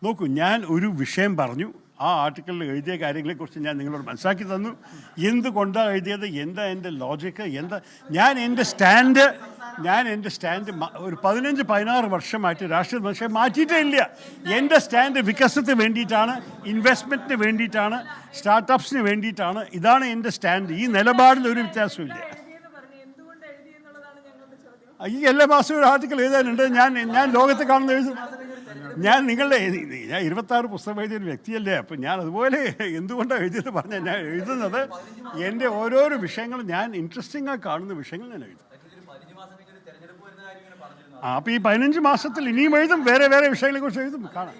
നോക്കൂ, ഞാൻ ഒരു വിഷയം പറഞ്ഞു, ആ ആർട്ടിക്കിളിൽ എഴുതിയ കാര്യങ്ങളെക്കുറിച്ച് ഞാൻ നിങ്ങളോട് മനസ്സിലാക്കി തന്നു. എന്തുകൊണ്ടാണ് എഴുതിയത്, എന്താ എൻ്റെ ലോജിക്ക്, എന്താ ഞാൻ എൻ്റെ സ്റ്റാൻഡ് ഒരു 15-16 വർഷമായിട്ട് രാഷ്ട്രീയ മനുഷ്യൻ മാറ്റിയിട്ടേ ഇല്ല. എൻ്റെ സ്റ്റാൻഡ് വികസനത്തിന് വേണ്ടിയിട്ടാണ്, ഇൻവെസ്റ്റ്മെൻറ്റിന് വേണ്ടിയിട്ടാണ്, സ്റ്റാർട്ടപ്സിന് വേണ്ടിയിട്ടാണ്. ഇതാണ് എൻ്റെ സ്റ്റാൻഡ്. ഈ നിലപാടിൽ ഒരു വ്യത്യാസമില്ല. ഈ എല്ലാ മാസവും ഒരു ആർട്ടിക്കിൾ എഴുതാനുണ്ട്. ഞാൻ ലോകത്ത് കാണുന്ന എഴുതും. ഞാൻ 26 പുസ്തകം എഴുതിയ ഒരു വ്യക്തിയല്ലേ. അപ്പം ഞാൻ അതുപോലെ എന്തുകൊണ്ടാണ് എഴുതിയെന്ന് പറഞ്ഞാൽ ഞാൻ എഴുതുന്നത് എൻ്റെ ഓരോരോ വിഷയങ്ങൾ, ഞാൻ ഇൻട്രസ്റ്റിംഗ് ആയി കാണുന്ന വിഷയങ്ങൾ ഞാൻ എഴുതും. അപ്പോൾ ഈ 15 മാസത്തിൽ ഇനിയും എഴുതും, വേറെ വിഷയങ്ങളെക്കുറിച്ച് എഴുതും. കാണാം.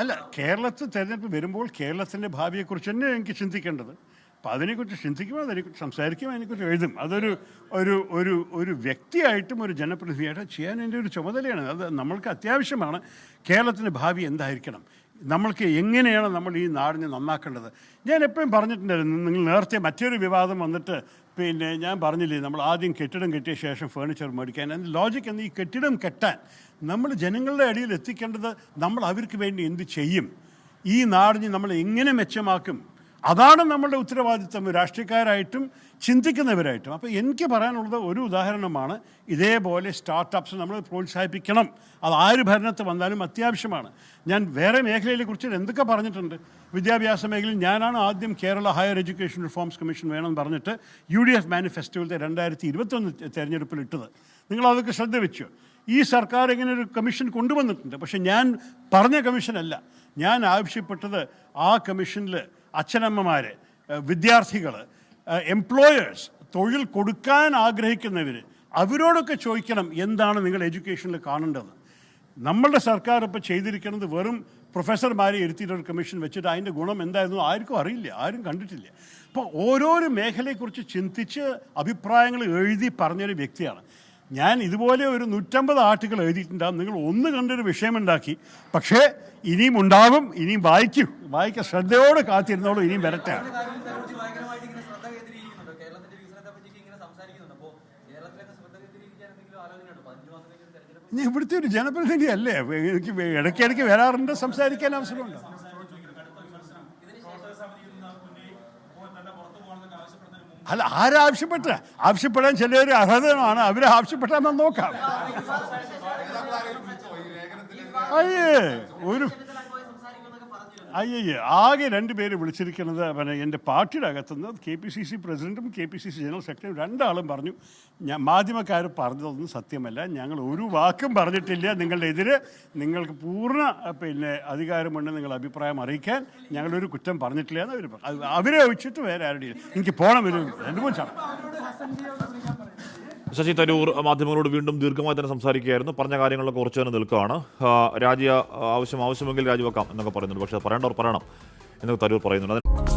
അല്ല, കേരളത്തിൽ തെരഞ്ഞെടുപ്പ് വരുമ്പോൾ കേരളത്തിൻ്റെ ഭാവിയെക്കുറിച്ച് തന്നെ എനിക്ക് ചിന്തിക്കേണ്ടത്. അപ്പോൾ അതിനെക്കുറിച്ച് ചിന്തിക്കുമ്പോൾ, അതിനെക്കുറിച്ച് സംസാരിക്കുമ്പോൾ, അതിനെക്കുറിച്ച് എഴുതും. അതൊരു ഒരു ഒരു ഒരു വ്യക്തിയായിട്ടും ഒരു ജനപ്രതിനിധിയായിട്ടും ചെയ്യാൻ എൻ്റെ ഒരു ചുമതലയാണ്. അത് നമ്മൾക്ക് അത്യാവശ്യമാണ്. കേരളത്തിൻ്റെ ഭാവി എന്തായിരിക്കണം, നമ്മൾക്ക് എങ്ങനെയാണ് നമ്മൾ ഈ നാടിനെ നന്നാക്കേണ്ടത്. ഞാൻ എപ്പോഴും പറഞ്ഞിട്ടുണ്ടായിരുന്നു. നിങ്ങൾ നേരത്തെ മറ്റൊരു വിവാദം വന്നിട്ട് ഞാൻ പറഞ്ഞില്ലേ, നമ്മൾ ആദ്യം കെട്ടിടം കെട്ടിയ ശേഷം ഫേർണിച്ചർ മേടിക്കാൻ. അതിൻ്റെ ലോജിക്ക് എന്ന്, ഈ കെട്ടിടം കെട്ടാൻ നമ്മൾ ജനങ്ങളുടെ അടിയിൽ എത്തിക്കേണ്ടത് നമ്മൾ അവർക്ക് വേണ്ടി എന്ത് ചെയ്യും, ഈ നാടിനെ നമ്മൾ എങ്ങനെ മെച്ചമാക്കും, അതാണ് നമ്മളുടെ ഉത്തരവാദിത്വം, രാഷ്ട്രീയക്കാരായിട്ടും ചിന്തിക്കുന്നവരായിട്ടും. അപ്പോൾ എനിക്ക് പറയാനുള്ളത് ഒരു ഉദാഹരണമാണ്. ഇതേപോലെ സ്റ്റാർട്ടപ്സ് നമ്മൾ പ്രോത്സാഹിപ്പിക്കണം. അത് ആര് ഭരണത്തിൽ വന്നാലും അത്യാവശ്യമാണ്. ഞാൻ വേറെ മേഖലയെ കുറിച്ച് എന്തൊക്കെ പറഞ്ഞിട്ടുണ്ട്. വിദ്യാഭ്യാസ മേഖലയിൽ ഞാനാണ് ആദ്യം Kerala higher education reforms commission വേണമെന്ന് പറഞ്ഞിട്ട് UDF മാനിഫെസ്റ്റോയിലത്തെ 2021 തെരഞ്ഞെടുപ്പിൽ ഇട്ടത്. നിങ്ങളതൊക്കെ ശ്രദ്ധ വെച്ചു. ഈ സർക്കാർ ഇങ്ങനെ ഒരു കമ്മീഷൻ കൊണ്ടുവന്നിട്ടുണ്ട്. പക്ഷേ ഞാൻ പറഞ്ഞ കമ്മീഷനല്ല. ഞാൻ ആവശ്യപ്പെട്ടത് ആ കമ്മീഷനിൽ അച്ഛനമ്മമാർ, വിദ്യാർത്ഥികൾ, എംപ്ലോയേഴ്സ്, തൊഴിൽ കൊടുക്കാൻ ആഗ്രഹിക്കുന്നവർ, അവരോടൊക്കെ ചോദിക്കണം എന്താണ് നിങ്ങൾ എഡ്യൂക്കേഷനിൽ കാണേണ്ടത്. നമ്മളുടെ സർക്കാർ ഇപ്പോൾ ചെയ്തിരിക്കുന്നത് വെറും പ്രൊഫസർമാരെ ഇരുത്തിയിട്ടൊരു കമ്മീഷൻ വെച്ചിട്ട് അതിൻ്റെ ഗുണം എന്തായിരുന്നു ആർക്കും അറിയില്ല, ആരും കണ്ടിട്ടില്ല. അപ്പോൾ ഓരോരോ മേഖലയെക്കുറിച്ച് ചിന്തിച്ച് അഭിപ്രായങ്ങൾ എഴുതി പറഞ്ഞൊരു വ്യക്തിയാണ് ഞാൻ. ഇതുപോലെ ഒരു 150 ആർട്ടിക്കിൾ എഴുതിയിട്ടുണ്ടാകും. നിങ്ങൾ ഒന്ന് കണ്ടൊരു വിഷയമുണ്ടാക്കി. പക്ഷേ ഇനിയും ഉണ്ടാകും, ഇനിയും വായിക്കുക, ശ്രദ്ധയോടെ കാത്തിരുന്നോളൂ, ഇനിയും വരട്ടെ. ഇനി ഇവിടുത്തെ ഒരു ജനപ്രതിനിധി അല്ലേ, എനിക്ക് ഇടയ്ക്കിടയ്ക്ക് വരാറുണ്ട്, സംസാരിക്കാൻ അവസരമുണ്ട്. അല്ല, ആവശ്യപ്പെടാൻ ചിലർ അർഹതമാണ്. അവരെ ആവശ്യപ്പെട്ടാൽ നോക്കാം. ആകെ 2 പേര് വിളിച്ചിരിക്കുന്നത് എൻ്റെ പാർട്ടിയുടെ അകത്തുനിന്ന് KPCC പ്രസിഡന്റും KPCC ജനറൽ സെക്രട്ടറിയും 2 ആളും പറഞ്ഞു, മാധ്യമക്കാർ പറഞ്ഞതൊന്നും സത്യമല്ല, ഞങ്ങൾ ഒരു വാക്കും പറഞ്ഞിട്ടില്ല, നിങ്ങളുടെ എതിരെ നിങ്ങൾക്ക് പൂർണ്ണ അധികാരമുണ്ട് നിങ്ങൾ അഭിപ്രായം അറിയിക്കാൻ, ഞങ്ങളൊരു കുറ്റം പറഞ്ഞിട്ടില്ല എന്ന് അവരെ വെച്ചിട്ട് വേറെ ആരുടെയും. എനിക്ക് പോകണം, ഒരു 2-3 ചാണ്. ശശി തരൂർ മാധ്യമങ്ങളോട് വീണ്ടും ദീർഘമായി തന്നെ സംസാരിക്കുകയായിരുന്നു. പറഞ്ഞ കാര്യങ്ങളൊക്കെ കുറച്ച് തന്നെ നിൽക്കുകയാണ്. ആവശ്യമെങ്കിൽ രാജിവെക്കാം എന്നൊക്കെ പറയുന്നുണ്ട്. പക്ഷേ പറയേണ്ടവർ പറയണം എന്നൊക്കെ തരൂർ പറയുന്നുണ്ട്.